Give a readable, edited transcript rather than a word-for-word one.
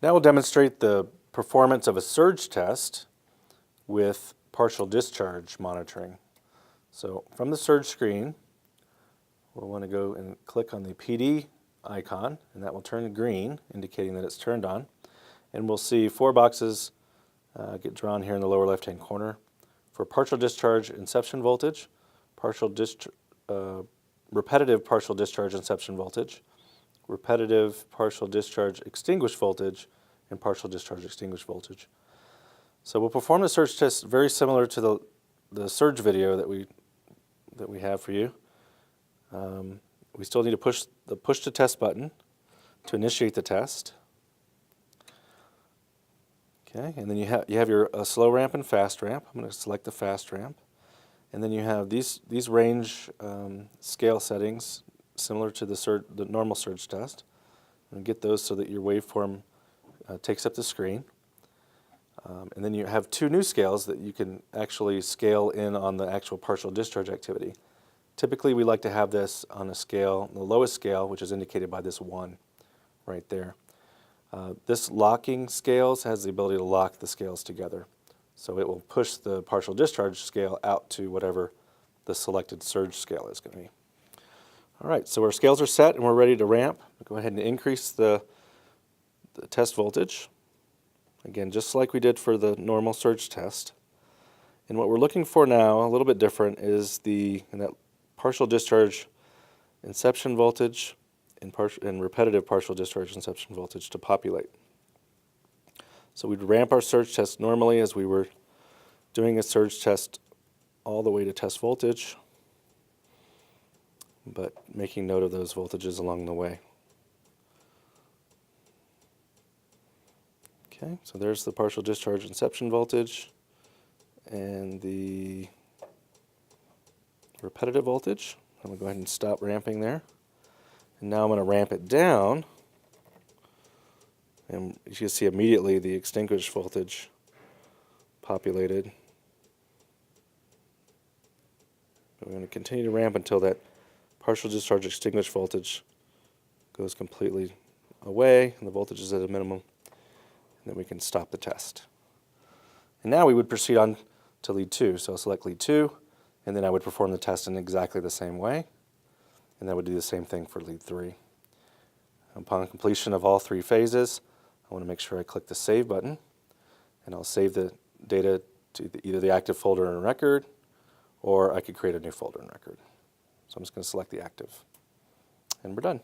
Now we'll demonstrate the performance of a surge test with partial discharge monitoring. So from the surge screen, we'll want to go and click on the PD icon, and that will turn green, indicating that it's turned on. And we'll see 4 boxes get drawn here in the lower left-hand corner for partial discharge inception voltage, repetitive partial discharge inception voltage, repetitive partial discharge extinguish voltage, and partial discharge extinguish voltage. So we'll perform the surge test very similar to the surge video that we have for you. We still need to push the push to test button to initiate the test. Okay, and then you have your slow ramp and fast ramp. I'm going to select the fast ramp, and then you have these range scale settings similar to the normal surge test. And get those so that your waveform takes up the screen. And then you have 2 new scales that you can actually scale in on the actual partial discharge activity. Typically we like to have this on a scale, the lowest scale, which is indicated by this 1 right there. This locking scales has the ability to lock the scales together. So it will push the partial discharge scale out to whatever the selected surge scale is going to be. All right, so our scales are set and we're ready to ramp. Go ahead and increase the test voltage. Again, just like we did for the normal surge test. And what we're looking for now, a little bit different, is that partial discharge inception voltage and repetitive partial discharge inception voltage to populate. So we'd ramp our surge test normally as we were doing a surge test all the way to test voltage, but making note of those voltages along the way. Okay, so there's the partial discharge inception voltage and the repetitive voltage. I'm going to go ahead and stop ramping there. And now I'm going to ramp it down, and you can see immediately the extinguished voltage populated. We're going to continue to ramp until that partial discharge extinguished voltage goes completely away and the voltage is at a minimum. And then we can stop the test. And now we would proceed on to lead 2. So I'll select lead 2, and then I would perform the test in exactly the same way. And I would do the same thing for lead 3. Upon completion of all 3 phases, I want to make sure I click the Save button, and I'll save the data to either the active folder and record, or I could create a new folder and record. So I'm just going to select the active, and we're done.